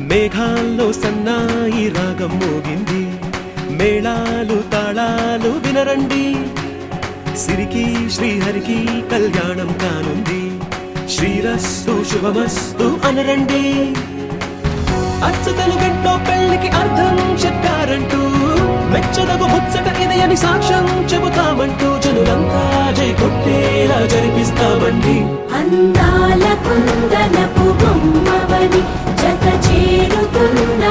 మేఘాల్లో సన్నాయి రాగం మోగింది, మేళాలు తాళాలు వినరండి, సిరికి శ్రీహరికి కళ్యాణం కానుంది, శ్రీరస్తు శుభమస్తు అనరండి. అచ్చు తెలుగింటో పెళ్లికి అర్థం చెప్పారంటూ, మెచ్చదగు ముచ్చట ఇది అని సాక్ష్యం చెబుతామంటూ, జనులంతా జై కొట్టేలా జరిపిస్తామండి. అందాల కుందనపు బొమ్మవని జత చేరుతున్న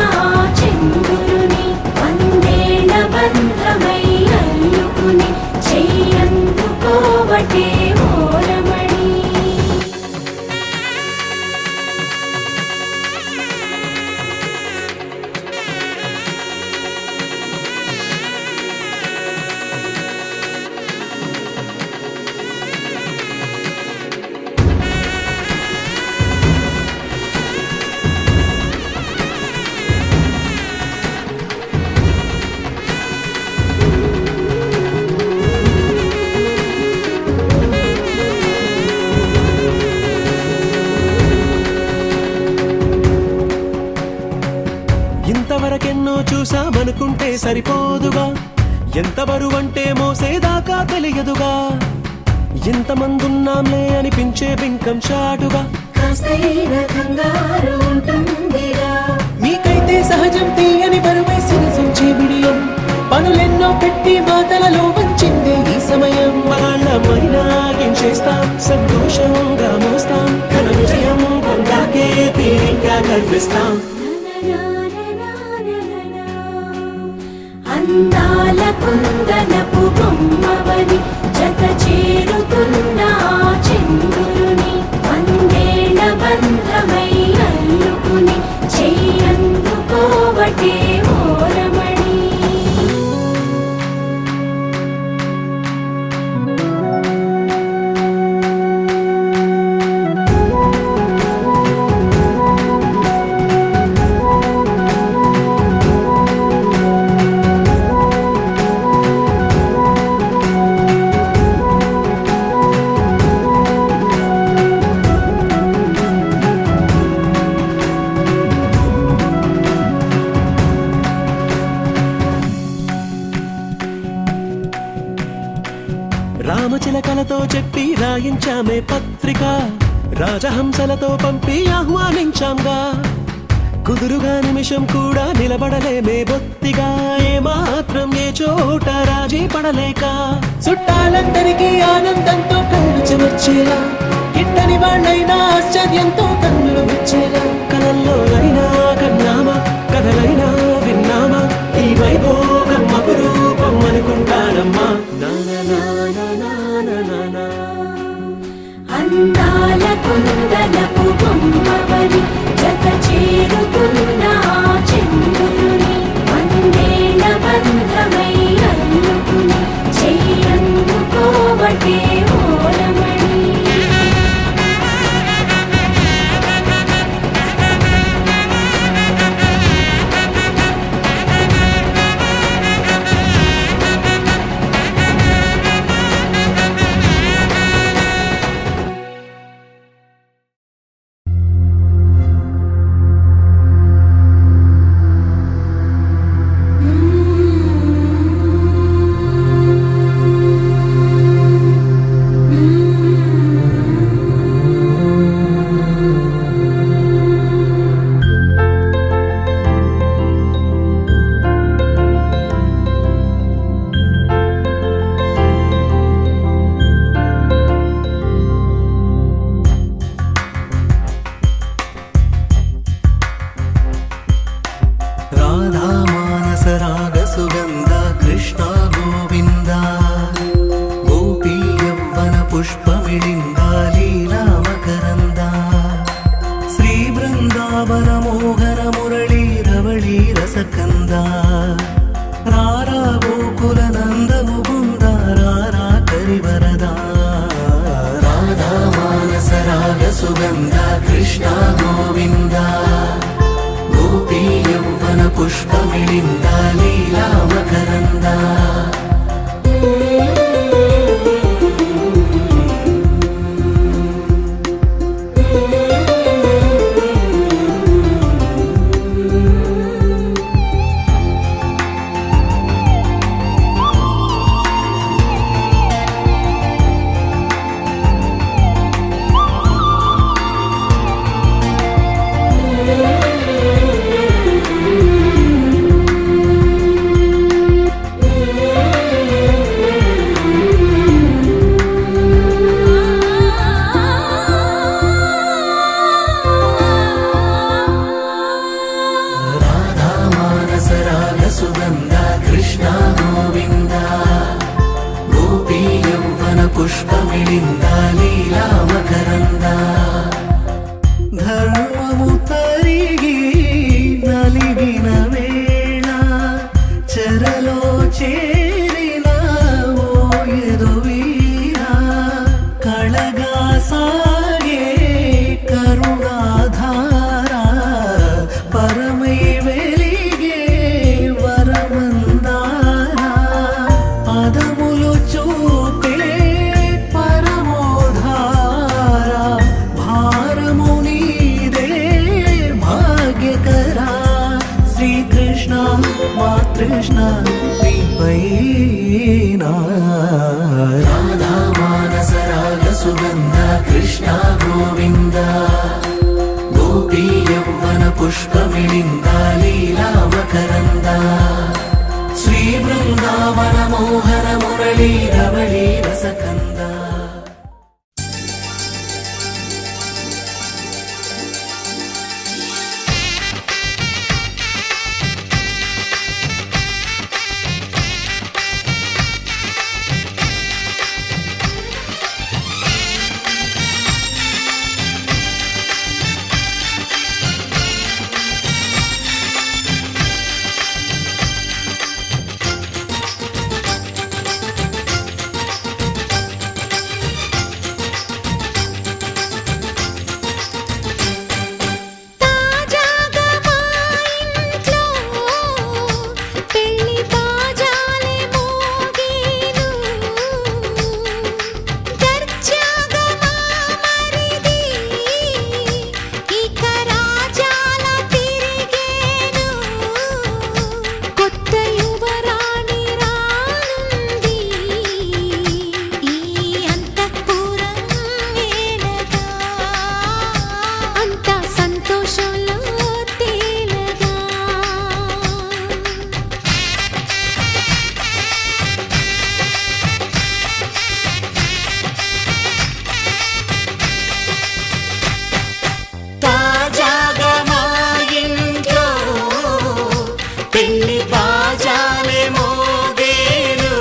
చంద్రుని, వందేళ్ల బంధమై అల్లుకుని చెయ్యందుకోవటే ఓరమణి. ఇంతవరకెన్నో చూసామనుకుంటే సరిపోదుగా, ఎంత బరువంటే మోసేదాకా తెలియదుగా, ఇంతమందున్నాంలే అనిపించే బింకం చాటుగా, మీకైతే సహజం తీయని బరువై సిరసించే విడియం, పనులెన్నో పెట్టి మాటలలో వంచిందే ఈ సమయం. వాళ్ళమైనా ఏం చేస్తాం, సంతోషంగా మోస్తాం, ఘన విజయం పొందాకే తీరిగ్గా కనిపిస్తాం. అందాల కుందనపు బొమ్మవని జత చేరుతున్న చంద్రుని, వందేళ్ల బంధమై అల్లుకుని చెయ్యందుకోవటే ఓరమణి. రామచిలకలతో చెప్పి రాయించామే పత్రిక, రాజహంసలతో పంపి ఆహ్వానించాంగా, కుదురుగా నిమిషం కూడా నిలబడలేమే బొత్తిగా, ఏమాత్రం ఏ చోట రాజీ పడలేక, చుట్టాలందరికీ ఆనందంతో కళ్ళు చెమర్చేలా, గిట్టని వాళ్ళైనా ఆశ్చర్యంతో కన్నులు వచ్చేలా, కలల్లో అయినా కన్నామా, కథలైనా విన్నామా, ఈ వైభోగం అపురూపం అనుకుంటానమ్మా. అందాల కుందనపు బొమ్మవని జత చేరుతున్న చంద్రుని, వందేళ్ల బంధమై అల్లుకుని చెయ్యందుకోవటే ఓరమణి. సుగంధ కృష్ణ గోవింద గోపీ యౌవన పుష్పమిళింద లీలా మకరంద పుష్పమిళింద లీలా మకరంద ధర్మము తరిగి నలిగిన వేళ చెరలో చేరిన ఓ ఎదువీర కళగా సాగే కరుణాధార పరమై వెలిగే వరమందార పదములు చూపే పరమోధార భారము నీదే భాగ్యకరా శ్రీకృష్ణ మా కృష్ణ నీపైనా రాధా మానస రాగ సుగంధ కృష్ణ గోవింద గోపీ యౌవన పుష్పమిళింద లీలా మకరంద శ్రీ బృందావన మోహన మురళీ రవళీ రసకంద తాజాగా మా ఇంట్లో పెళ్లి బాజాలే మోగేను దర్జాగా మా మరిది ఇక రాజాల తిరిగేను కొత్త యువరాణి రానుంది ఈ అంతఃపురం ఏలగా అంతా సంతోషంలో తేలగా తాజాగా మా ఇంట్లో పెళ్లి బాజాలే మోగేను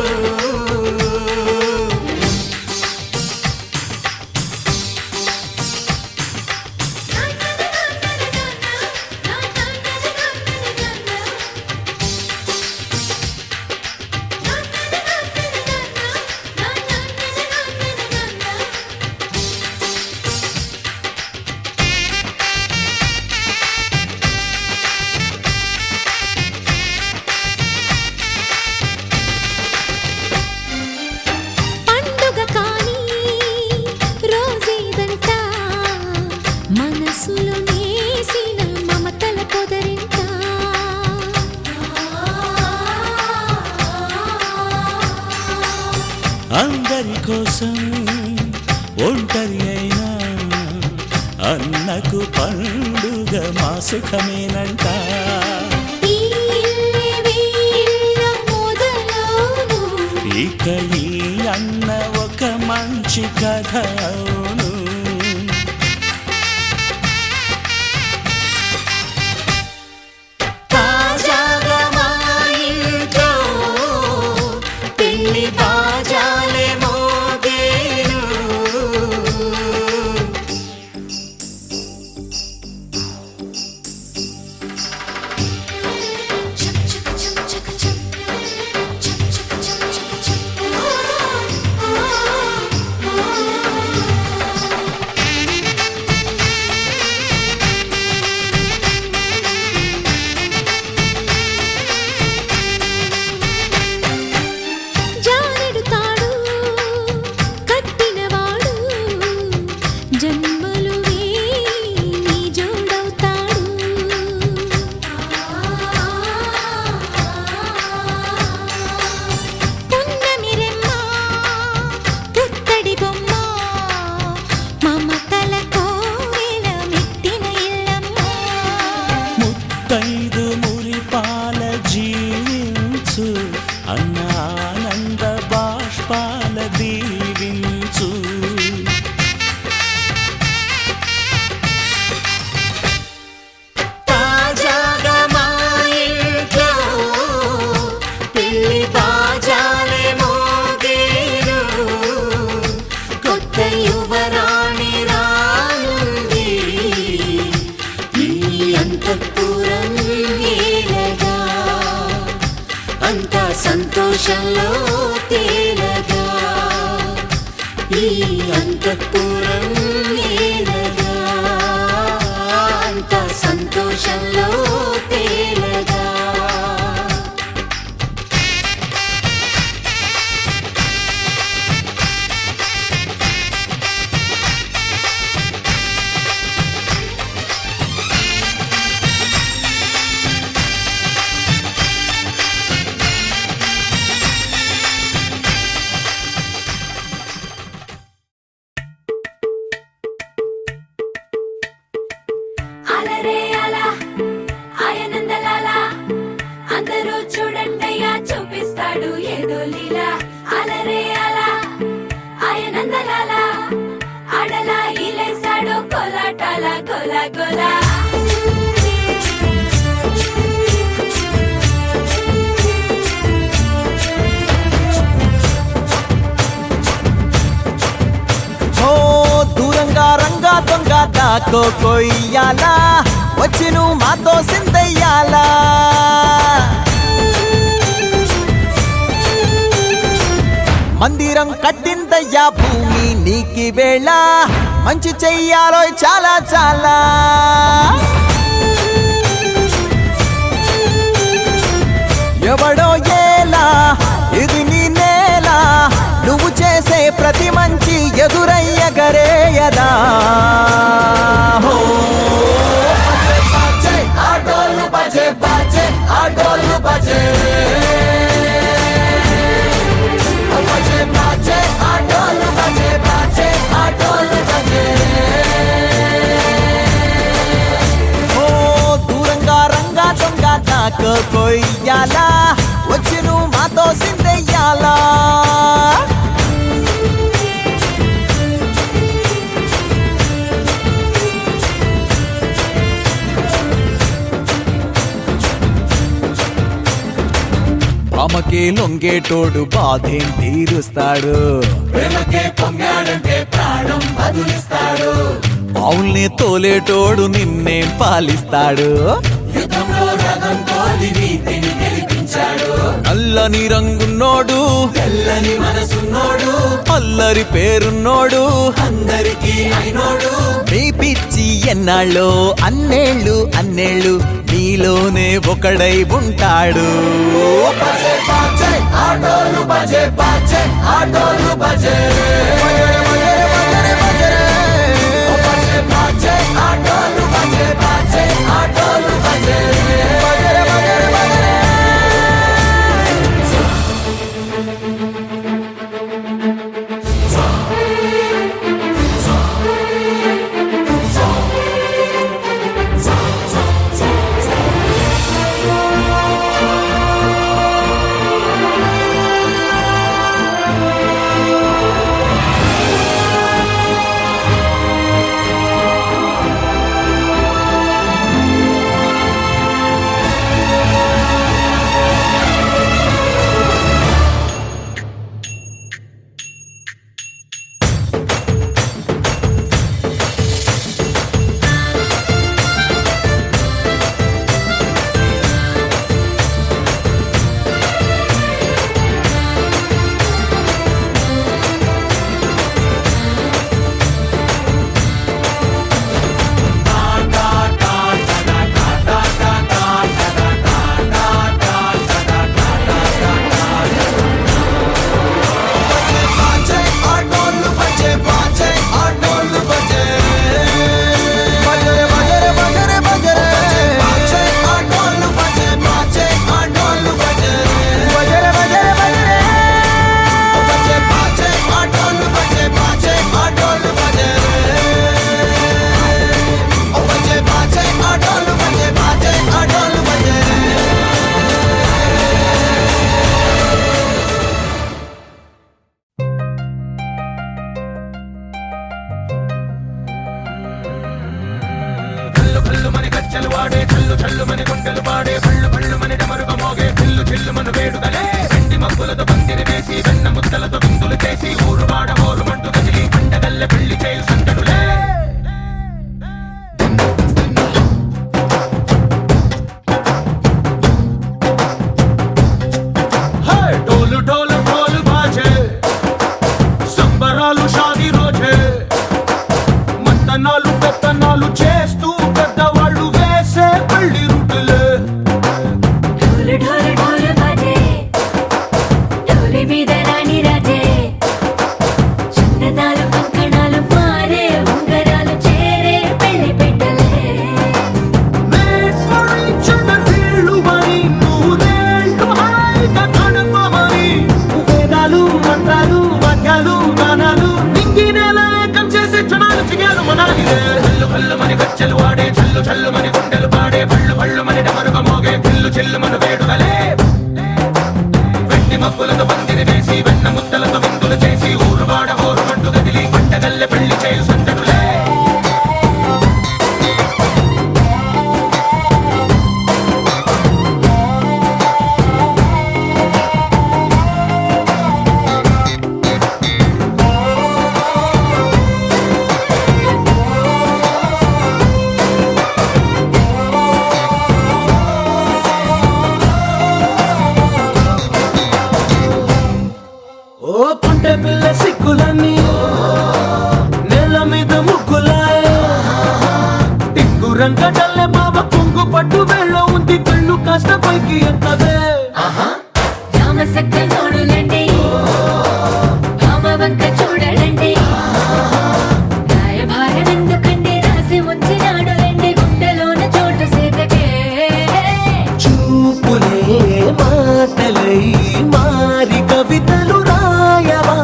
పండుగ కాని రోజేదంట మనసులో నేసిన మమతల పొదరింట అందరి కోసం ఒంటరి అయినా అన్నకు పండుగ మా సుఖమేనంట ఈ ఇల్లే వీళ్ళ మొదలవును ఇక ఈ అన్న ఒక మంచి కథ అవును తాజాగా మా ఇంట్లో పెళ్లి బాజాలే మోగేను సంతోషంలో తేలగా ఈ అంతఃపురం నేలగా అంత సంతోషంలో తేలగా అలరే అలా ఆయనందలాల అందరూ చూడండయ్యా చూపిస్తాడు ఏదో లీలా అలరే అలా ఆయనందలాల ఆడలా ఈలేశాడు కోలాటాల గోలా గోలా ఓ దూరంగా రంగా దొంగ దాకో కొయ్యాలా వచ్చి నువ్వు మాతో సిందయ్యాలా మందిరం కట్టిందయ్యా భూమి నీకి వేళ మంచి చెయ్యాలో చాలా చాలా ఎవడో ఏలా ఇది నీ నేల నువ్వు చేసే ప్రతి మంచి ఎదురయ్యగరేయదా హో ఆటోలు బజే బజే ఆటోలు బజే బజే బజే ఆటోలు బజే బజే ఆటోలు బజే ఓ దూరంగా రంగా దొంగ నాకు కొయ్యాలా వచ్చి నువ్వు మాతో సిందెయ్యాలా ప్రేమకే లొంగేటోడు బాధేం తీరుస్తాడు ప్రేమకే పొంగాడంటే ప్రాణం బదులిస్తాడు పావుల్ని తోలేటోడు నిన్నేం పాలిస్తాడు యుద్ధంలో రథం తోలి నీతిని గెలిపించాడు నల్లని రంగున్నోడు తెల్లని మనసున్నోడు అల్లరి పేరున్నోడు అందరికీ అయినోడు మీ పిచ్చి ఎన్నాళ్ళో అన్నేళ్ళు అన్నేళ్ళు నీలోనే ఒకడై ఉంటాడు బజే బాజే ఆటోలు బజే బాజే ఆటోలు బజే బజే బాజే ఆటోలు బజే బాజే ఆటోలు బజే లంకటల్లే బావ కొంగు పట్టు వేళ్ళ ఉంది కళ్ళు కాస్త పైకి ఎక్కవే రామసక్క నోడులండి రామ వంక చూడడండి రాయభారం ఎందుకండి రాసి ఉంచినాడు రండి గుండెలోన చోటు సేతకే చూపులే మాటలై మారి కవితలు రాయవా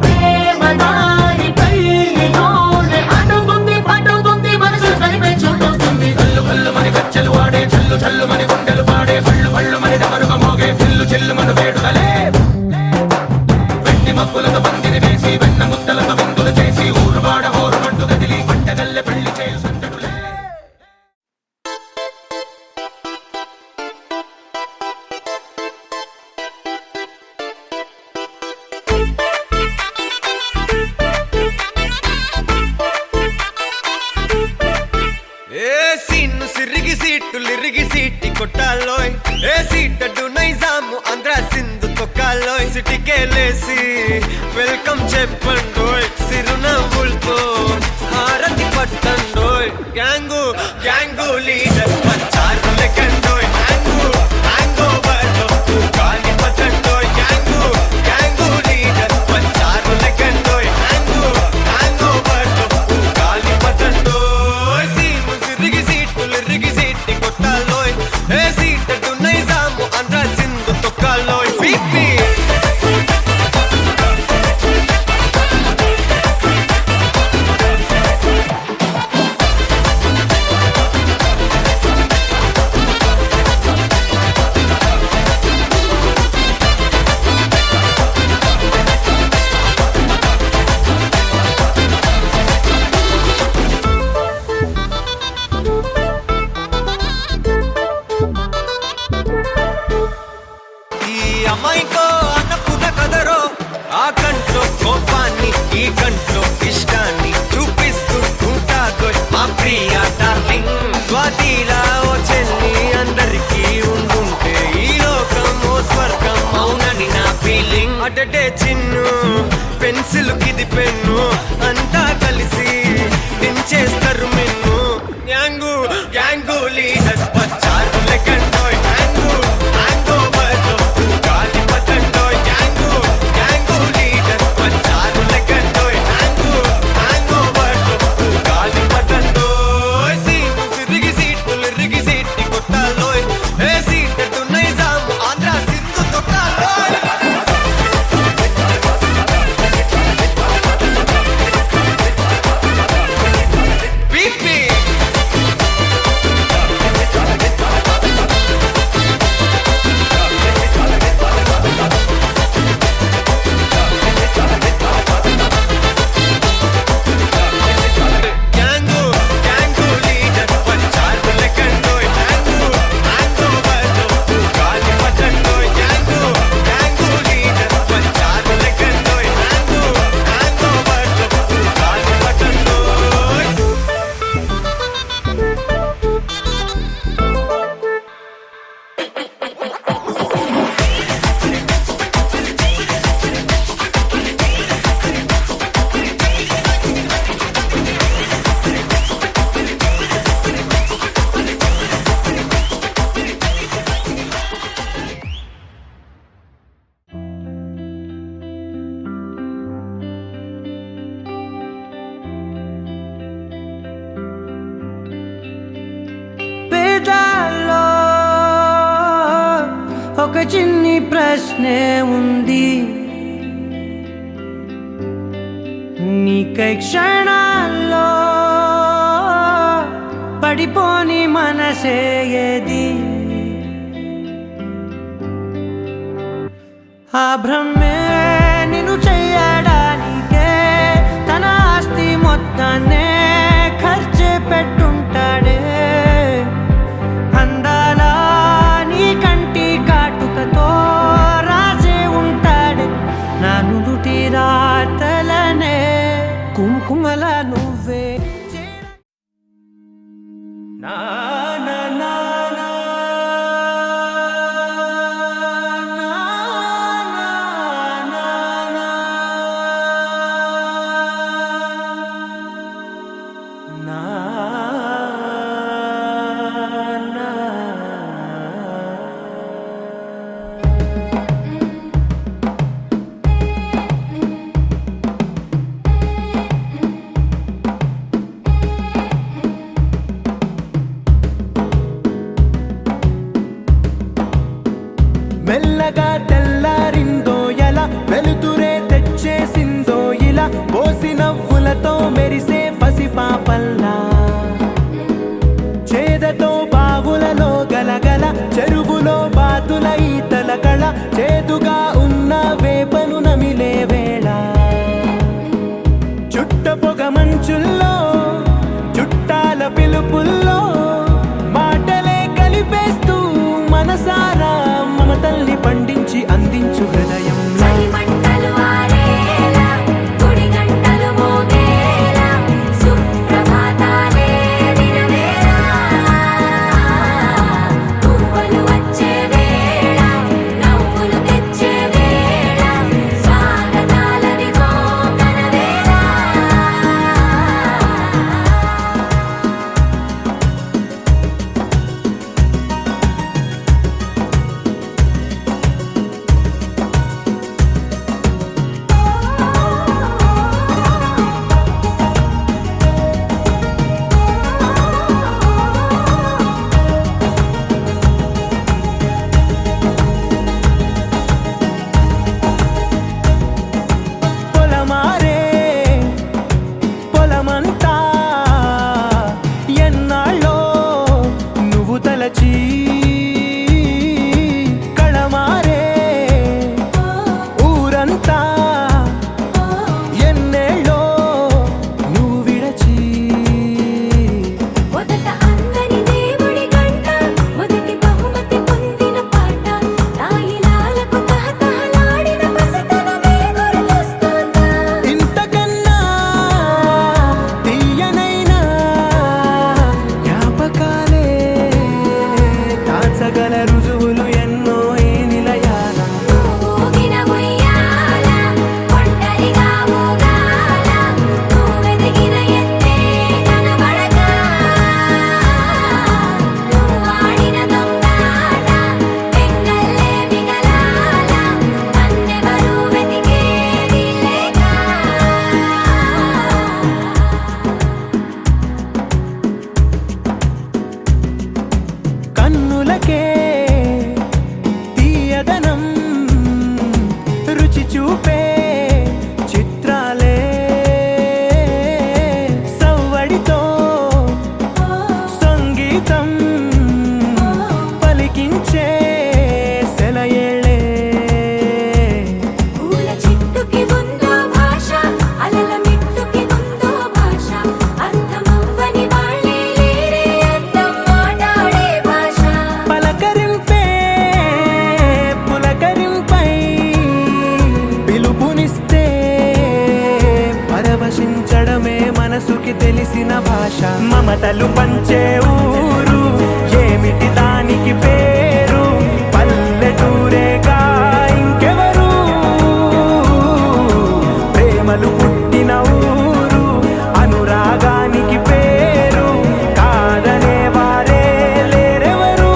ప్రేమ దారి పైలోనే అడుగుంది పట్టుకుంది మనసు కలిపే చూడుతుంది కల్లు కల్లు మని గచ్చలు వాడే చల్లు చల్లు మని గుండెలు పాడే పళ్ళు పళ్ళు మని డమరుగ మోగే చిల్లు చిల్లు మన వేడుదలే వెండి మబ్బులతో పందిరి వేసి వెన్న ముద్దలతో విందులు చేసి ఊరు వాడ హోరు మంటు గదిలి పంటగల్లె పెళ్లి చేయు సందడులే ఏ సీన్ను సిరిగి సీట్టులిరిగి సీటి కొట్టాలోయ్ ఏ సీటడు నైజాము ఆంధ్ర సింధు తొక్కాలోయ్ సిటికేలేసి వెల్కమ్ చెప్పండోయ్ సిరునవ్వులతో హారతి పట్టండోయ్ గ్యాంగు గ్యాంగు లీడర్ పంచారు లెక్కండోయ్ హ్యాంగు హ్యాంగ్ ఓవర్లో గాలి పట్టండోయ్ గ్యాంగు గ్యాంగు లీడర్ పంచారు లెక్కండోయ్ హ్యాంగు హ్యాంగ్ ఓవర్లో గాలి పట్టండోయ్ సీము సిరిగి సీటులిరిగి సీటి కొట్టాలోయ్ ఏ సీటడు నైజాము ఆంధ్ర సింధు తొక్కాలోయ్ పీపీ ఈ అమ్మాయికో అన్నపున కదరో ఆ కంట్లో కోపాన్ని ఈ కంట్లో ఇష్టాన్ని చూపిస్తూ ఉంటాగో మా ప్రియ డార్లింగ్ స్వాతిలా ఓ చెల్లి అందరికీ ఉండుంటే ఈ లోకం ఓ స్వర్గం అవునని నా ఫీలింగ్ అటటే చిన్ను పెన్సిల్ కిది పెన్ను అంతా కలిసి దించేస్తారు మిన్ను గ్యాంగు గ్యాంగు లీడర్ పచ్చారు లెక్కండోయ్ హ్యాంగు హ్యాంగ్ ఓవర్లో గాలి పట్టండోయ్ గ్యాంగు గ్యాంగు లీడర్ పచ్చారు లెక్కండోయ్ హ్యాంగు హ్యాంగ్ ఓవర్లో గాలి పట్టండోయ్ సీము సిరిగి సీటులిరిగి సీటి కొట్టాలోయ్ ఏ సీటడు నైజాము ఆంధ్ర సింధు తొక్కాలోయ్ పీపీ గ్యాంగు గ్యాంగు లీడర్ పంచారు లెక్కండోయ్ హ్యాంగు హ్యాంగ్ ఓవర్లో గాలి పట్టండోయ్ గ్యాంగు గ్యాంగు లీడర్ పంచారు లెక్కండోయ్ హ్యాంగు హ్యాంగ్ ఓవర్లో గాలి పట్టండోయ్ పేదాల్లో ఒక చిన్ని ప్రశ్నే ఉంది నీకై క్షణాల్లో పడిపోని మనసే ఏది ఆ భ్రమే నిన్ను చెయ్యడానికే తన ఆస్తి మొత్తాన్నే ఖర్చు పెట్టుంటాడే అందాల నీ కంటి కాటుకతో రాసే ఉంటాడే నా నుదుటి రాతలనే కుంకుమల నువ్వే నా నా నా నా పలుకులకే తీయదనం రుచి చూపే చిత్రాలే సవ్వడితో సంగీతం పలికించే సెలయేళే పూల చెట్టుకి ఉందో భాష అలల మిట్టుకి ఉందో భాష అర్థమవ్వని వాళ్ళే లేరే అర్థం మాట్లాడే భాష పలకరింపే పులకరింపై పిలుపునిస్తే పరవశించడమే మనసుకి తెలిసిన భాష మమతలు పంచే ఊరు ఏమిటి దానికి పేరు పల్లెటూరేగా ఇంకెవరు ప్రేమలు పుట్టిన ఊరు అనురాగానికి పేరు కాదనే వారే లేరెవరు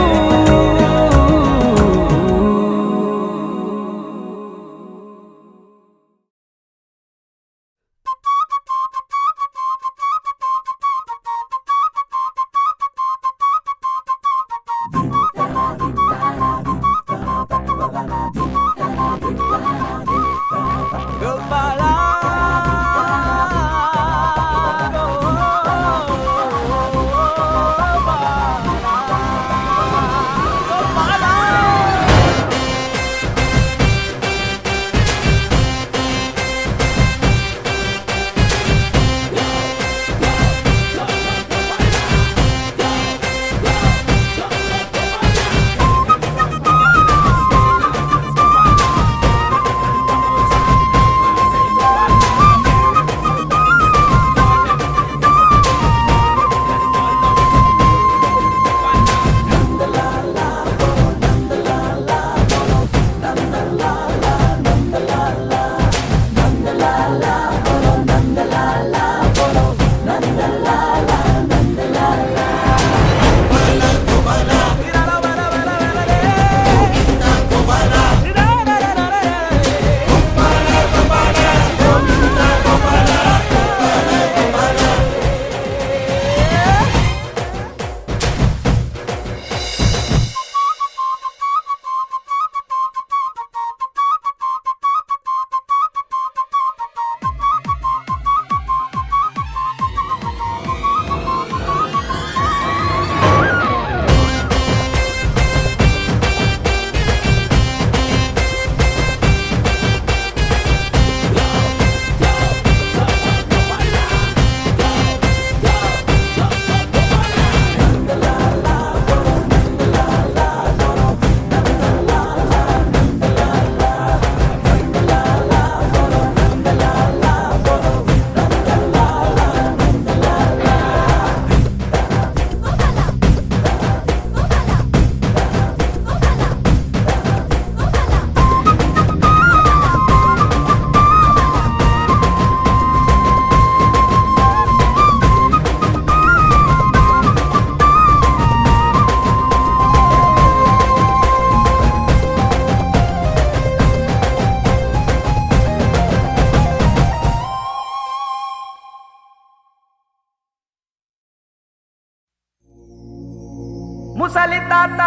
ముసలి తాత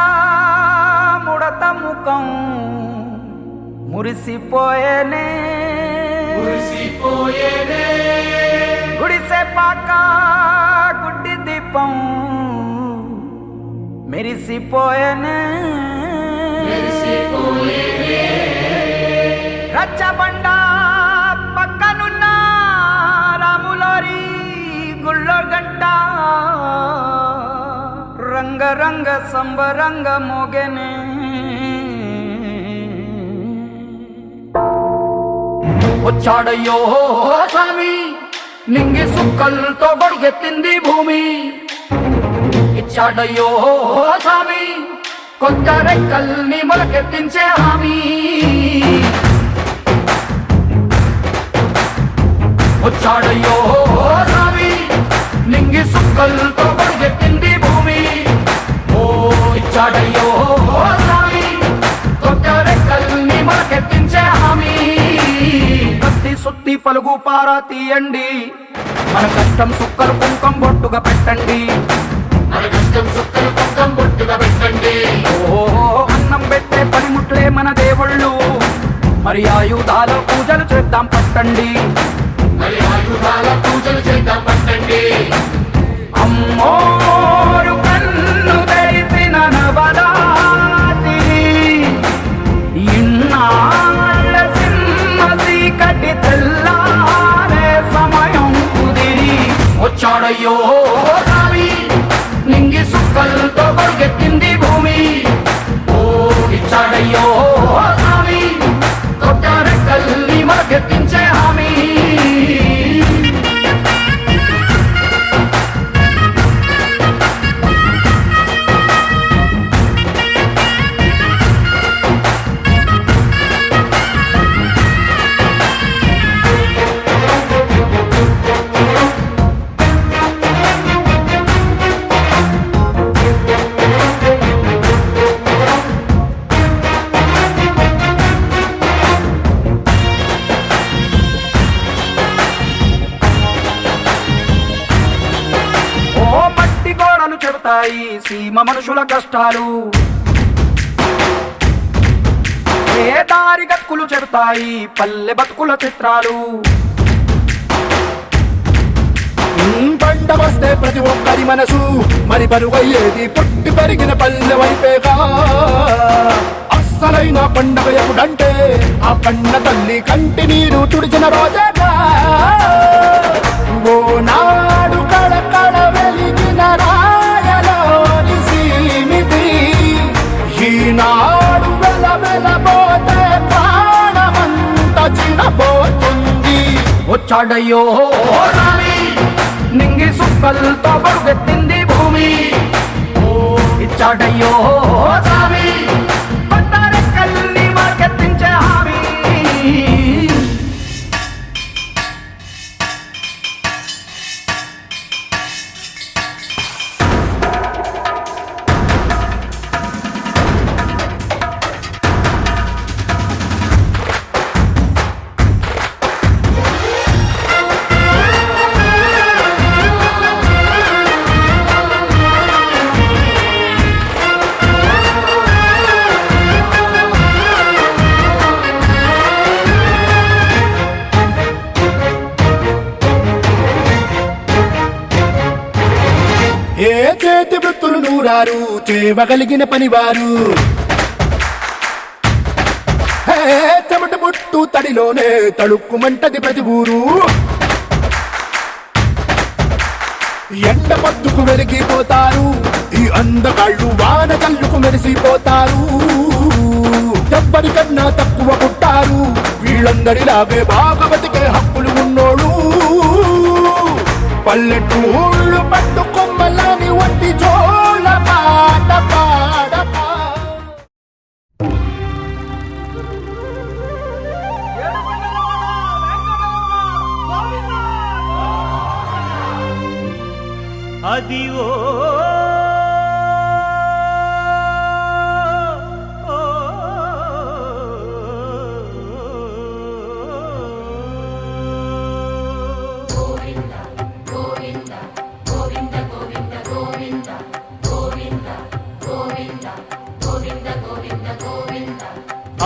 ముడత ముఖం మురిసిపోయేనే గుడిసె పాక గుడ్డి దీపం మెరిసిపోయేనే రచ్చబండ పక్కనున్న రాములారి గుళ్ళో గంట రంగరంగ సంబరంగ మోగెనే వచ్చాడయ్యో స్వామి నింగి సుక్కలతో గొడిగెత్తింది భూమి ఇచ్చాడయ్యో స్వామి కొత్త రెక్కల్ని మొలకెత్తించే హామీ వచ్చాడయ్యో స్వామి నింగి సుక్కలతో గొడిగెత్తింది భూమి ఓ ఇచ్చాడయ్యో స్వామి కొత్త రెక్కల్ని మొలకెత్తించే హామీ కత్తి సుత్తి పలుగు పారా తీయండి మన కష్టం సుక్కలు కుంకం బొట్టుగా పెట్టండి మన కష్టం సుక్కలు కుంకం బొట్టుగా పెట్టండి. ఓహో అన్నం పెట్టే పనిముట్లే మన దేవుళ్ళు, మరి ఆయుధాల పూజలు చేద్దాం పట్టండి. మరి ఆయుధాల పూజలు చేద్దాం పట్టండి. అమ్మోరు కన్ను తెరిసిన నవరాత్రి, ఇన్నాళ్ళ సింహ చీకటి తెల్లారే సమయం కుదిరి వచ్చాడయ్యో స్వామి, నింగి సుక్కలతో పరిగెత్తింది భూమి. ఓ ఇచ్చాడయ్యో స్వామి, కొత్త రెక్కల్ని మరకెత్తించే హామీ. ఓ మట్టి గోడలు చెబుతాయి సీమ మనుషుల కష్టాలు, ఏ దారి గతుకులు చెబుతాయి పల్లె బతుకుల చిత్రాలు. పంట వస్తే ప్రతి ఒక్కరి మనసు మరి బరువయ్యేది పుట్టి పెరిగిన పల్లె వైపేగా. అస్సలైన పండగ ఎప్పుడంటే ఆ కన్న తల్లి కంటి నీరు తుడిచిన రోజేగా. ఓ నాడు కళకళ వెలిగిన రాయలోని సీమిది, ఈనాడు వెలవెలబోతే ప్రాణమంత చిరబోతుంది. వచ్చాడయ్యో స్వామి, నింగి సుక్కలతో పరుగెత్తింది భూమి. ఓ ఇచ్చాడయ్యో స్వామి, కొత్త రెక్కల్ని మరకెత్తించే హామీ. ఏ చేతి వృత్తులు నూరారు చేయగలిగిన పనివారు, హే చెమట పుట్టు తడిలోనే తడుక్కుమంటది ప్రతి ఊరు. ఎండ పొద్దుకు వెలిగిపోతారు, ఈ అందగాళ్ళు వాన కళ్ళుకు మెరిసిపోతారు. ఎవ్వరికన్నా తక్కువ పుట్టారు, వీళ్ళందరిలాగే బాగా బతికే హక్కులు ఉన్నోడు. పల్లెటూళ్ళు పట్టు కొమ్మలని వంటి జోల పాట పాడపా. అది ఓ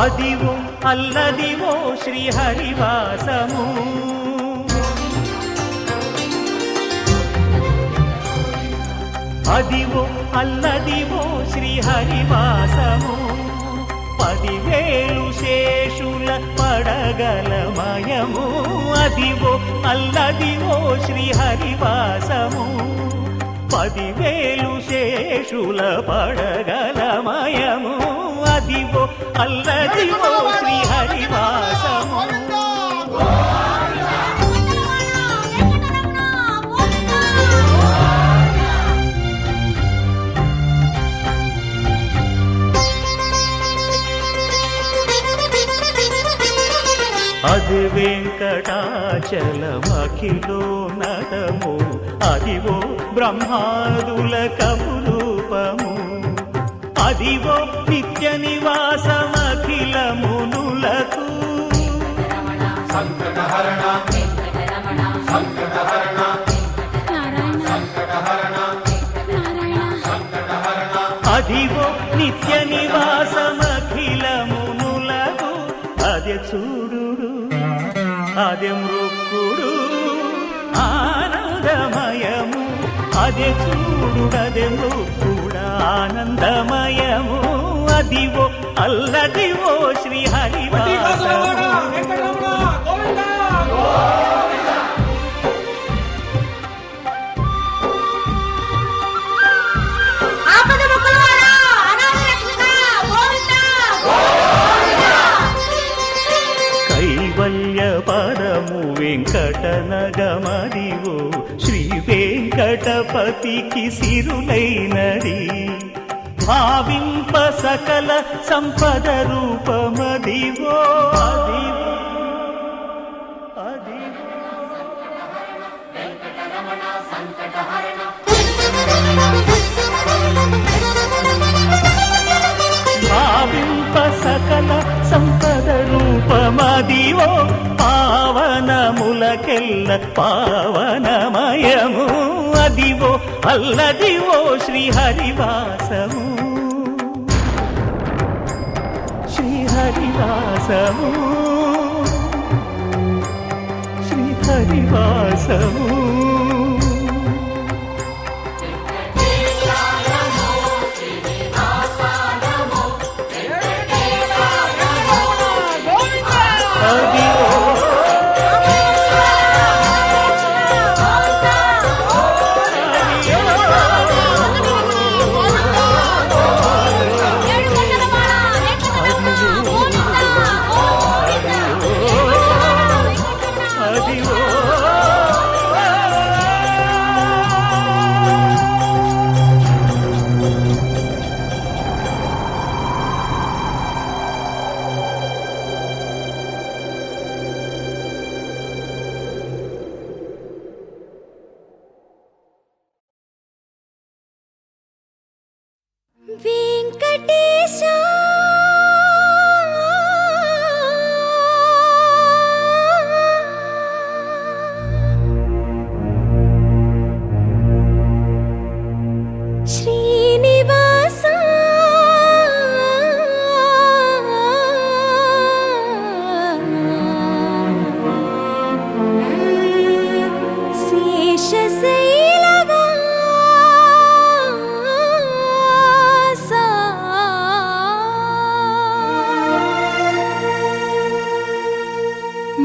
అదివో అల్లదివో శ్రీహరివాసము, అదివో అల్లదివో శ్రీహరివాసము. 10,000 శేషుల పడగలమయము, అదివో అల్లదివో శ్రీహరివాసము. 10,000 శేషుల పడగలమయము, అదివో అల్లదివో శ్రీహరివాసము. అది వెంకటాచలమఖిలో నటము, అదివో బ్రహ్మాదుల కపురూపము, అదివో నిత్య నివాసమఖిల మునులకు. సంకటహరణ సంకటహరణ సంకటహరణ నిత్య నివాసమఖిలమునులకు అదే చూడుడు అదే మృక్కుడు ఆనందమయము అదే చూడుడదే మృక్కుడ ఆనందమయము అదివో అల్లదివో శ్రీ హరివాసము కైవల్య పరము వెంకటనగమదివో శ్రీ వెంకటపతికి సిరులైనది భావింప సకల సంపద రూపమదివో అదివో అదివో భావింప సకల సంపద రూపమదివో పావనములకెల్ల పావనమయము అదివో అల్లదివో శ్రీ హరివాసము శ్రీ హరివాసము శ్రీ హరివాసము వెంకటేశ శ్రీనివాస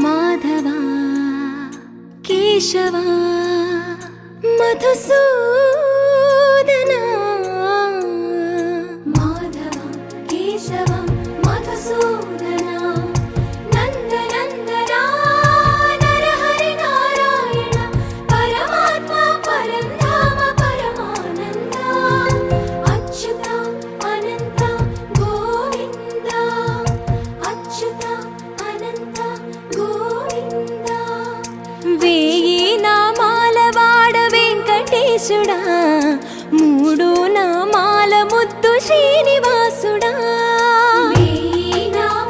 మాధవ కేశవ మధుసూదన మాధవ కేశవ మధుసూదన నందనందన నరహరి నారాయణ పరమాత్మ పరంధామ పరమానంద అచ్యుత అనంత గోవింద అచ్యుత అనంత గోవింద వేయి నామాల వాడ వెంకటేశుడా మూడు నామాల ముద్దు శ్రీనివాసుడా వేయి నామాల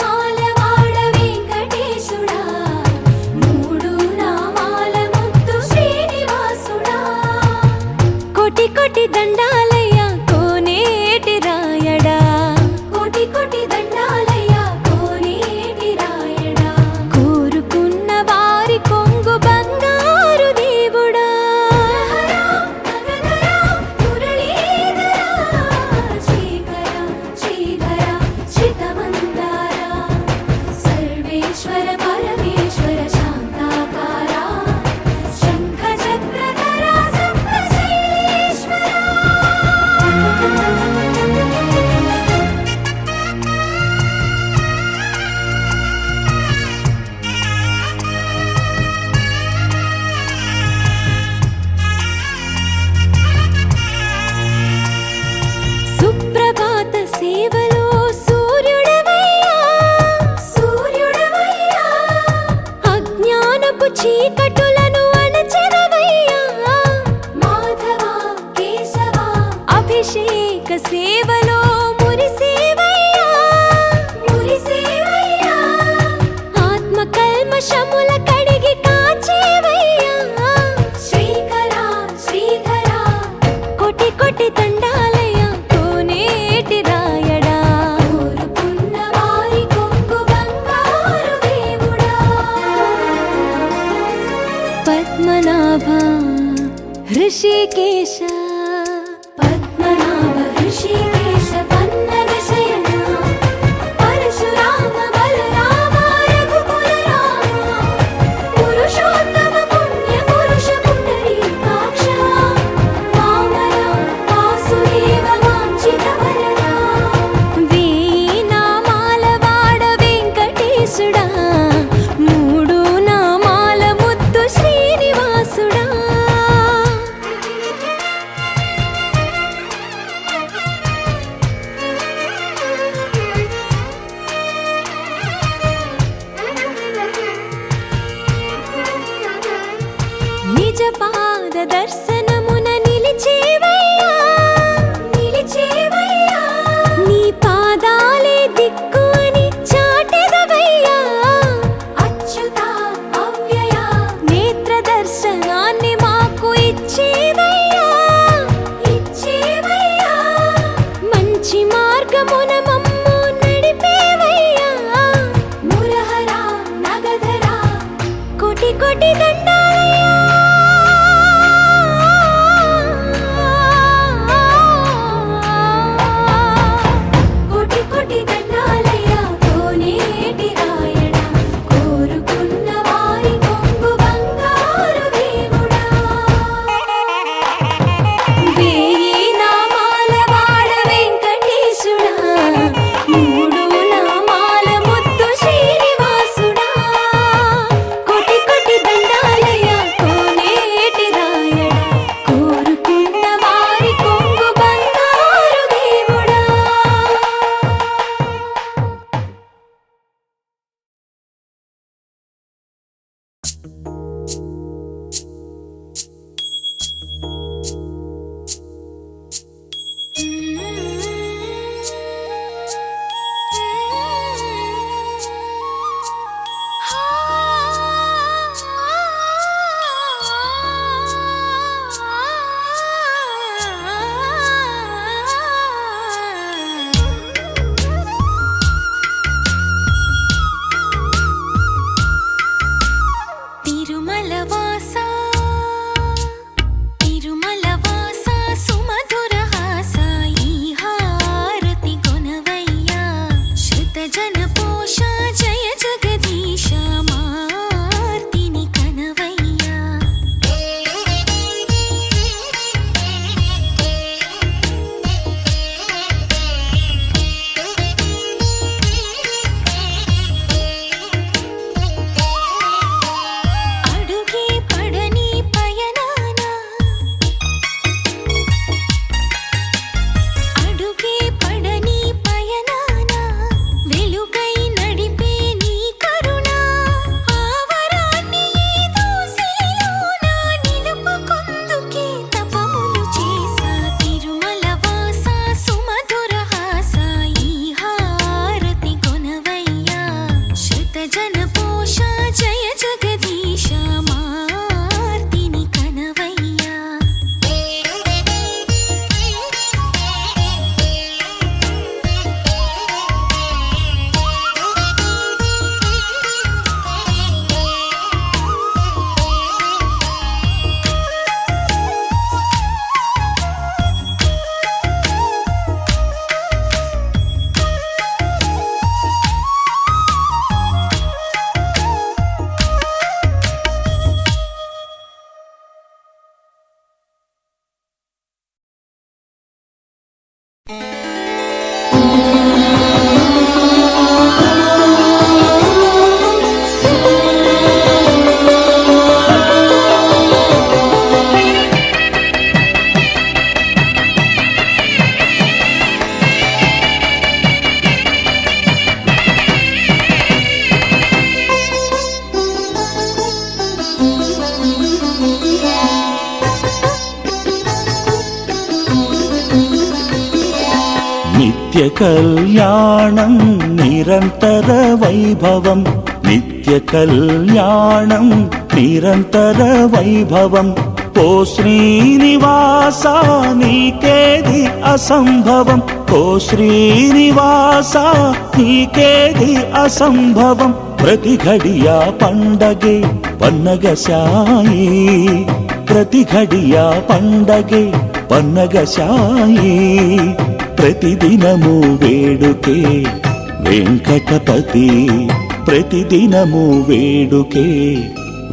ऋषिकेश पद्मनाभ ऋषिकेश पन्नग शयन परशुराम बलराम रघुकुल राम पुरुषोत्तम पुण्य पुरुष पुंडरीकाक्ष वामन वासुदेव वाञ्छित वरदा वेయి నామాల వాడ వెంకటేశుడా మూడు నామాల ముద్దు శ్రీనివాసుడా నిజ పాద దర్శనమున నిలిచేవయ్యా నిలిచేవయ్యా నీ పాదాలే దిక్కు అని చాటెదవయ్యా అచ్యుత అవ్యయ నేత్ర దర్శనాన్ని మాకు ఇచ్చేవయ్యా ఇచ్చేవయ్యా మంచి మార్గమున మమ్ము నడిపేవయ్యా మురహర నగధర కోటి కోటి దండాలయ్యా కోటి కోటి దండాలయ్య కోనేటి రాయణ కోరుకున్న వారి కొంగు బంగారు దేవుడా వేయి నామాల వాడ వెంకటేశుడా మూడు నామాల ముద్దు శ్రీనివాసుడా కోటి కోటి దండాలయ్య కోనేటి రాయణ కోరుకున్న వారి కొంగు బంగారు దేవుడా తిరుమల వాసా తిరుమల వాసా సుమధుర హాసా ఈ హారతి కొనవయ్యా శృత జన పోష జయ జగదీశ మార్తిని కనవయ్యా అడుగే పడని పయనాన అడుగే పడని పయనాన వెలుగై నడిపే నీ కరుణ ఆవరాన్ని దోసిలోన నిలుపుకొందుకే తపములు చేసా తిరుమల వాసా సుమధుర హాసా ఈ హారతి కొనవయ్యా శృత జన పోష జయ జగదీశ మార్తిని కనవయ్యా నిత్య కళ్యాణం నిరంతర వైభవం నిత్య కళ్యాణం నిరంతర వైభవం ఓ శ్రీనివాస నీకేది అసంభవం ఓ శ్రీనివాస నీకేది అసంభవం ప్రతి ఘడియా పండగే పన్నగ సాయి ప్రతి ఘడియా పండగే పన్నగశాయి ప్రతిదినము వేడుకే వెంకటపతి ప్రతిదినము వేడుకే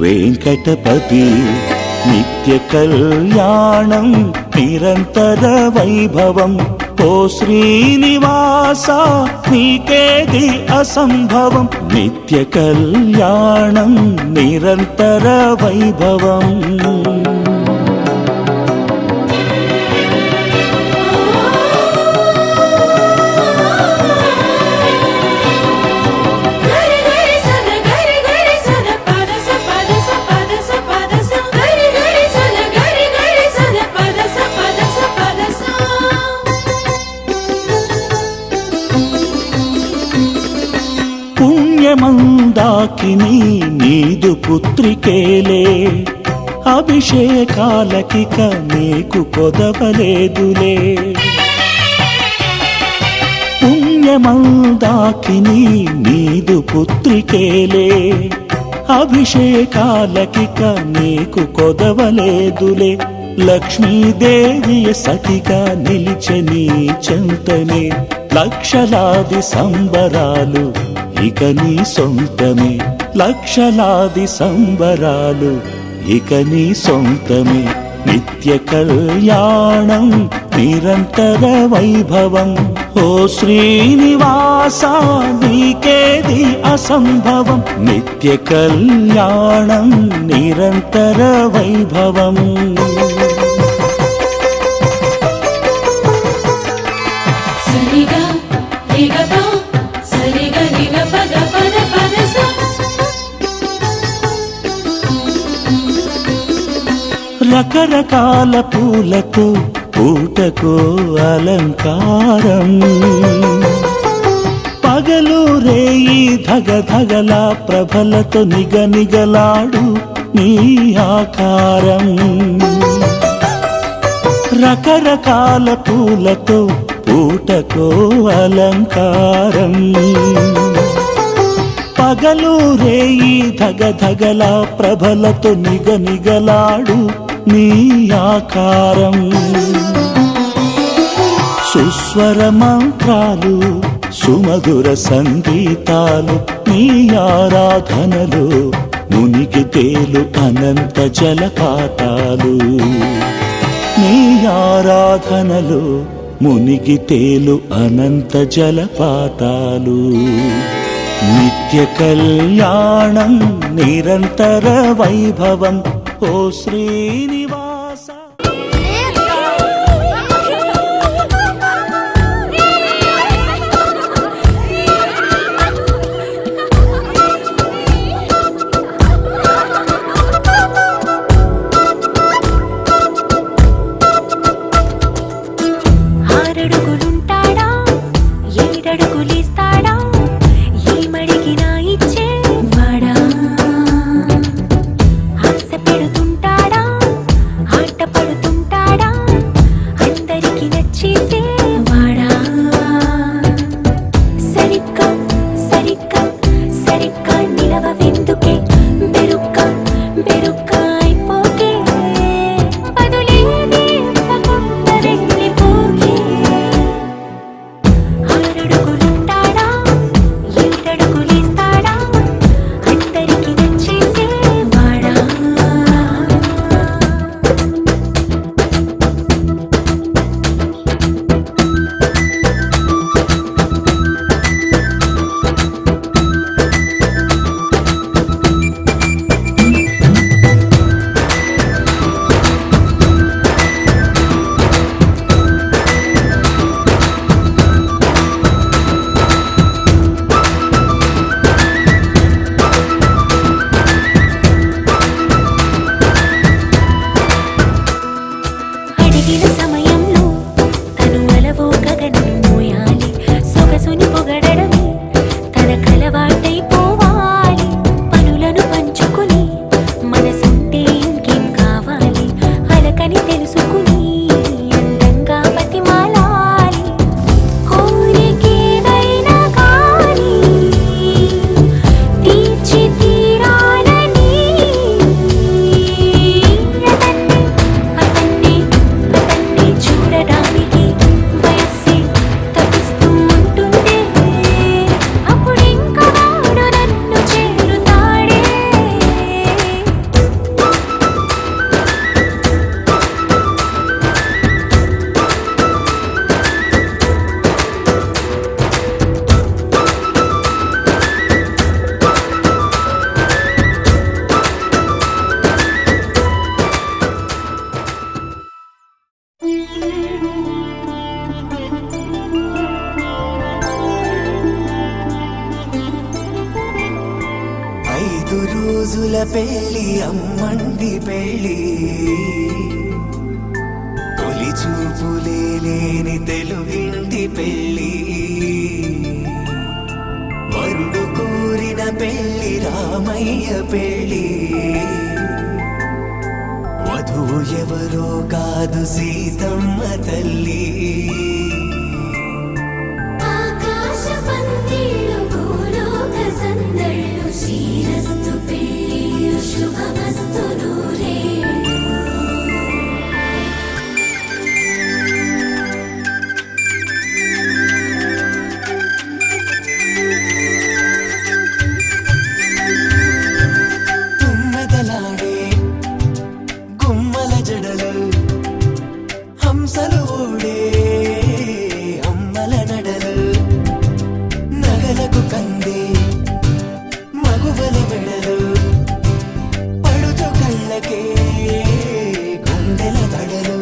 వెంకటపతి నిత్య కళ్యాణం నిరంతర వైభవం ఓ శ్రీనివాస నీకేది అసంభవం నిత్య కళ్యాణం నిరంతర వైభవం గరి గరి సద గరి గరి సద పద స పద స పద స పద స గరి గరి సద గరి గరి సద పద స పద స పద స పుణ్యమందాకిని నీదు పుత్రికేలే అభిషేకాలకిక నీకు కొదవలేదులే పుణ్యమందాకిని నీదు పుత్రికేలే అభిషేకాలకిక నీకు కొదవలేదులే లక్ష్మీదేవి సతిగా నిలిచని చెంతనే లక్షలాది సంబరాలు ఇక నీ సొంతమే లక్షలాది సంబరాలు ఇక నీ సొంతమే నిత్య కళ్యాణం నిరంతర వైభవం ఓ శ్రీనివాస నీకేది అసంభవం నిత్య కళ్యాణం నిరంతర వైభవం సరిగా రిగప సరిగా రిగ పద పద పద స రకరకాల పూలతో పూటకో అలంకారం పగలు రేయి ధగధగల ప్రభలతో నిగనిగలాడు నీ ఆకారం రకరకాల పూలతో పూటకో అలంకారం పగలు రేయి ధగధగల ప్రభలతో నిగనిగలాడు నీ ఆకారం సుస్వర మంత్రాలు సుమధుర సంగీతాలు నీ ఆరాధనలో మునిగి తేలు అనంత జలపాతాలు నీ ఆరాధనలో మునిగి తేలు అనంత జలపాతాలు నిత్య కళ్యాణం నిరంతర వైభవం ఓ శ్రీనివాస ఆరడుగులుంటాడా ఏడడుగులిస్తాడా ఏమడిగినా ఇచ్చే వాడా ఆశ పెడుతుంటాడా 3 రోజుల పెళ్లి అమ్మండి పెళ్లి తొలి చూపులే లేని తెలుగింటి పెళ్లి వరుడు కోరిన పెళ్లి రామయ్య పెళ్లి వధువు ఎవరో కాదు సీతమ్మ తల్లి ఆకాశ పందిళ్ళు భూలోక సందళ్ళు శ్రీరస్తు పెళ్ళిళ్ళు శుభమస్తు నూరేళ్ళు తుమ్మెదలాడే గుమ్మల జడలు హంసలు ఊడే అమ్మల నడలు నగలకు కంది మగువల మెడలు పడుచు కళ్ళకే గుండెల దడలు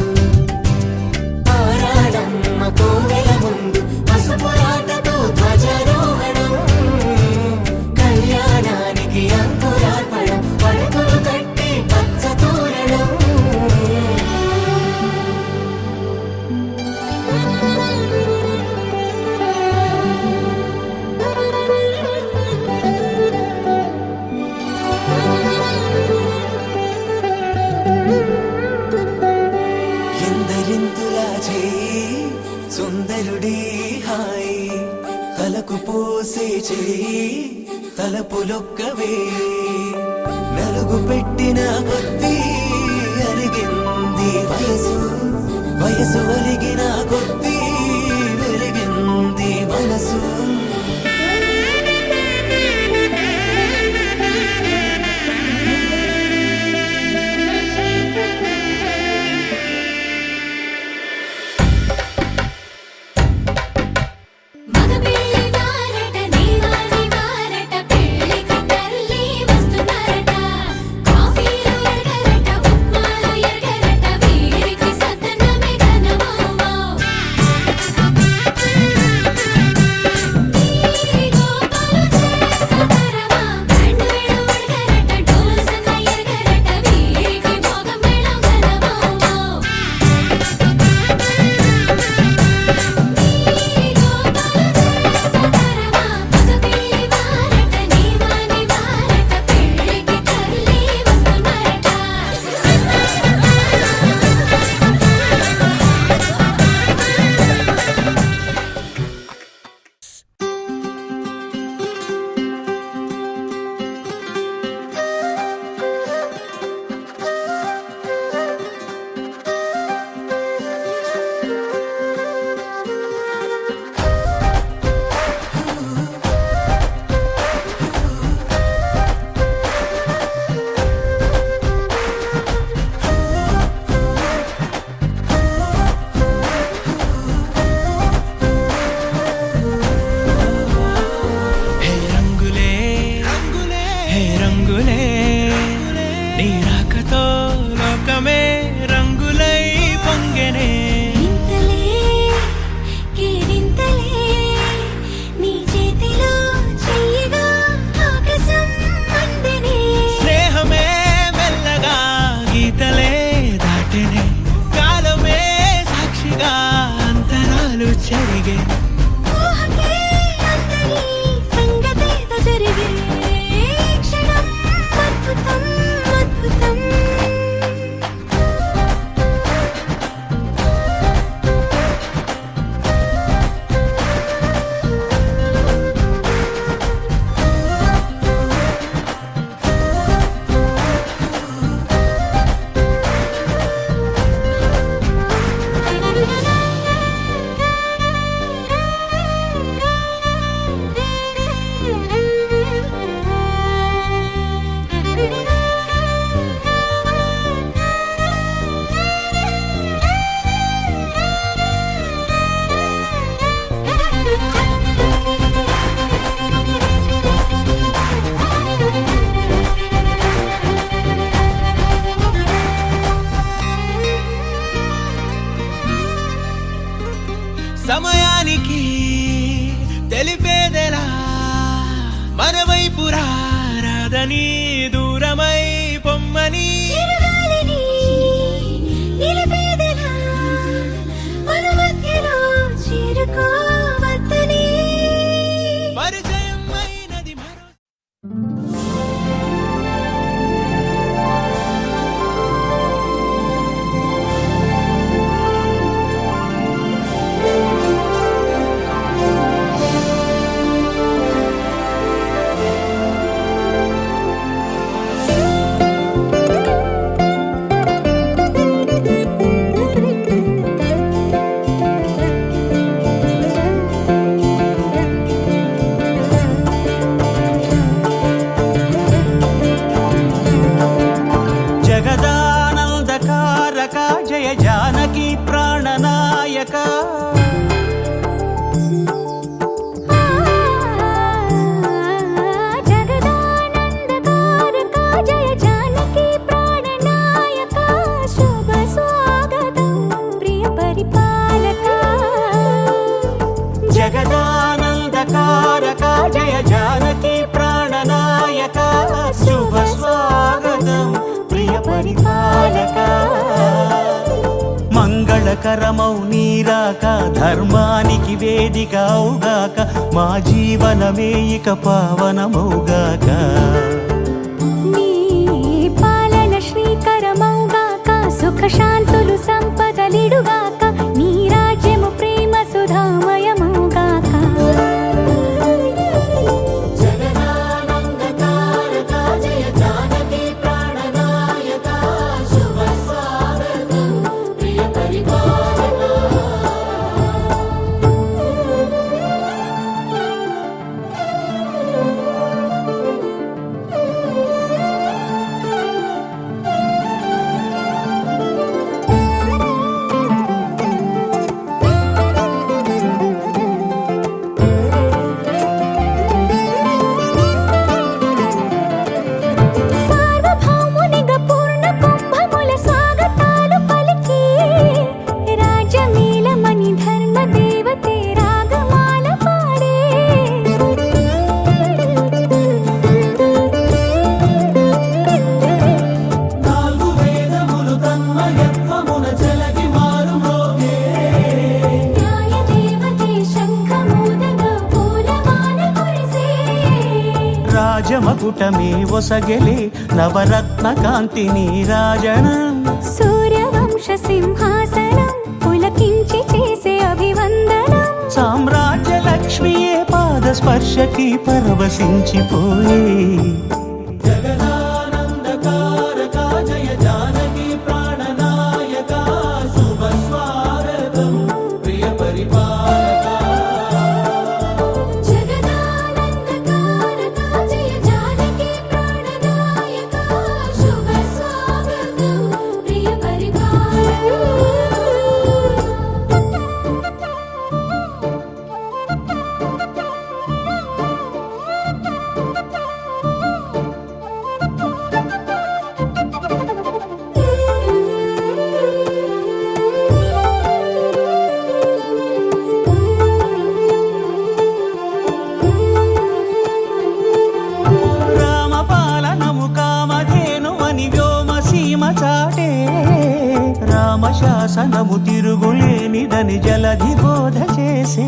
ఆరాడమ్మ కోవెల ముందు పసుపురాటతో ధ్వజారోహణం కళ్యాణానికి అంకురార్పణం పడకలు కట్టి పచ్చ తోరణం ఎందరింతులా చేయి సుందరుడి హాయి తలకు పోసే చేయి తలపులొక్కవే నలుగు పెట్టిన కొద్దీ అలిగింది వయసు వయసు ఒలిగిన కొద్దీ వెలిగింది మనసు మగ పెళ్ళి వారట నీవాని వారట పెళ్ళికి తల్లి వస్తున్నారట కాఫీలు ఎరగరట ఉప్మాలు ఎరగరట వీరికి సతనమే ఘనమౌమౌ చేరని దూరమై పొమ్మని చిరుగాలిని నిలిపేదెలా మన మధ్యలో చేరుకోవద్దని పరిచయం అయినది మరో జగదానందకారక జయ జానకి ప్రాణనాయక జగదానందకారక జయ జానకి ప్రాణనాయక శుభ స్వాగతం ప్రియ పరిపాలక జగదానందకారక జయ జానకి ప్రాణనాయక శుభ స్వాగతం ప్రియ పరిపాలక మంగళకరమౌ నీరాక ధర్మానికి వేదిక అవుగాక మా జీవనమే ఇక పావనమౌగాక నీ పాలన శ్రీకరమౌగాక సుఖ శాంతులు సంపదలిడుగాక నీ రాజ్యము ప్రేమ సుధామయమౌగాక జగదానందకారక జయ జానకి ప్రాణనాయక శుభ స్వాగతం ప్రియ పరిపాలక సార్వభౌమునిగా పూర్ణ కుంభముల స్వాగతాలు పలికి రాజమేళమణి ధర్మ దేవతే రాగమాల పాడే నాలుగు వేదములు తన్మయత్వమున జలగి మారుమోగే న్యాయ దేవతే శంఖమూదగా పూలవాన కురిసే రాజమకుటమే ఒసగెలే నవరత్న కాంతి నీరాజనం సూర్యవంశ సింహాసనం పులకించి చేసే అభివందనం సామ్రాజ్య లక్ష్మియే పాద స్పర్శకి పరవశించిపోయే జగదానందకారక జయ జానకి ప్రాణనాయక శుభ స్వాగతం ప్రియ పరిపాలక జగదానందకారక జయ జానకి ప్రాణనాయక శుభ స్వాగతం ప్రియ పరిపాలక రామపాలనము కామధేను అని వ్యోమ సీమ చాటే రామశాసనము తిరుగులేనిదని జలధి బోధ చేసే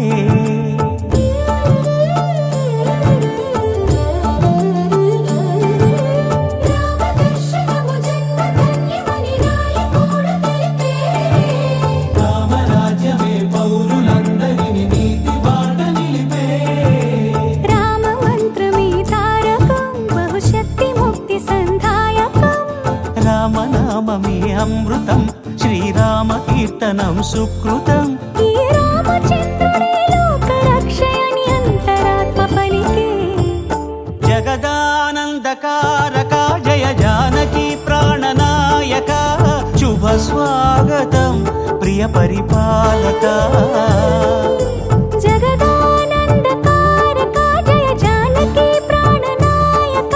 రామదర్శనము జన్మధన్యమని రాయకూడ తెలిపే రామరాజ్యమే పౌరులందరిని నీతి బాట నిలిపే రామ మంత్రమే తారకం బహుశక్తి ముక్తి సంధాయకం రామనామమే అమృతం శ్రీరామ కీర్తనం సుకృతం ఈ రామచంద్రుడే లోక రక్షయని అంతరాత్మ పలికే జగదానందకారక జయ జానకి ప్రాణనాయక శుభ స్వాగతం ప్రియ పరిపాలక జగదానందకారక జయ జానకి ప్రాణనాయక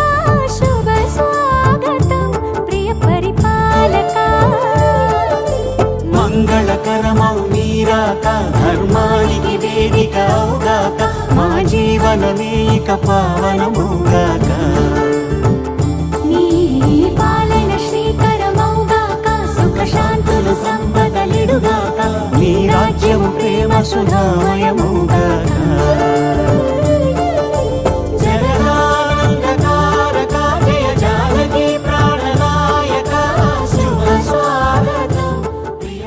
శుభ స్వాగతం ప్రియ పరిపాలక మంగళకరమౌ నీరాక ధర్మానికి వేదిక అవుగాక మా జీవనమే ఇక పావనముగాక వెలుగుగాక నీ రాజ్యము ప్రేమ సుధామయముగాక జగదానందకారక జయ జానకి ప్రాణనాయక శుభ స్వాగతం ప్రియ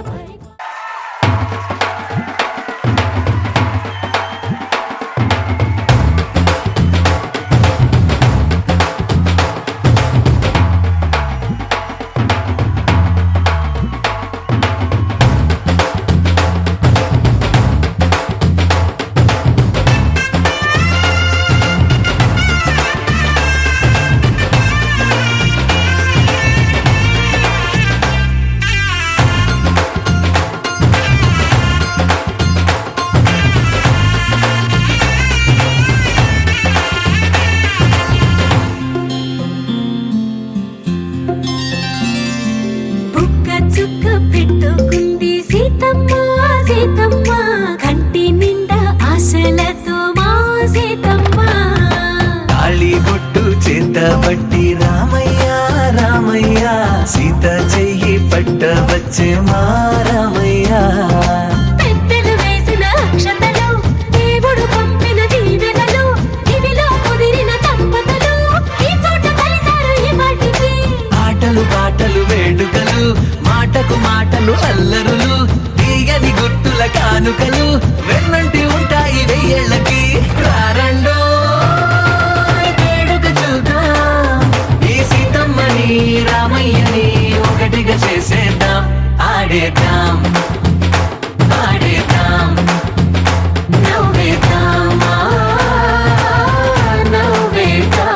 బుక్క చుక్క పెట్టుకుంది సీతమ్మ సీతమ్మ కంటి నిండా ఆశలతో మా సీతమ్మ తాళి బొట్టు చేతబట్టి రామయ్య రామయ్య సీత చెయ్యి పట్టవచ్చే మా రామయ్య పెద్దలు వేసిన అక్షతలు దేవుడు పంపిన దీవెనలు ఇవిలో కుదిరిన దంపతులు ఈ చోట కలిసారు ఈ వాటికి ఆటలు పాటలు వేడుకలు మాటకు మాటలు అల్లరులు తీయని గుట్టుల కానుకలు వెన్నంటి ఉంటాయి వెయ్యేళ్ళకి రారండో వేడుక చూద్దాం ఈ సీతమ్మని రామయ్యని ఒకటిగా చేసేద్దాం ఆడేద్దాం ఆడేద్దాం నవ్వేద్దాం నవ్వేద్దాం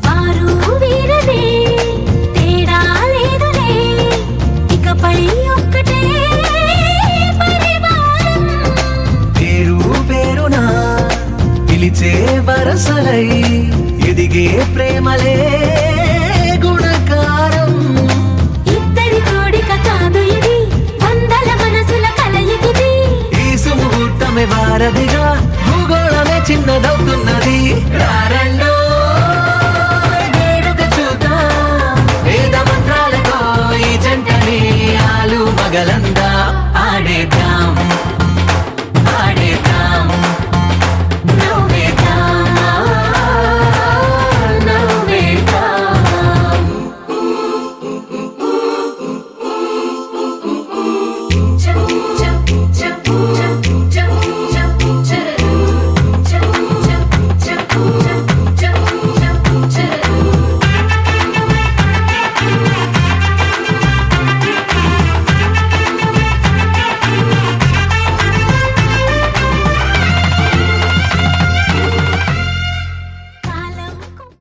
వారు వీరనే తేడా లేదులే ఇకపై ఒక్కటే పరివారం పేరు పేరునా పిలిచే వరసలై ఎదిగే ప్రేమలే గుణకారం ఇద్దరి కోడిక కాదు ఇది వందల మనసుల కలయికిది ఈ సుముహూర్తమే వారధిగా భూగోళమే చిన్నదవుతున్నది రారండో వేడుక చూద్దాం వేద మంత్రాలతో ఈ జంటని ఆలు మగలందా ఆడేద్దాం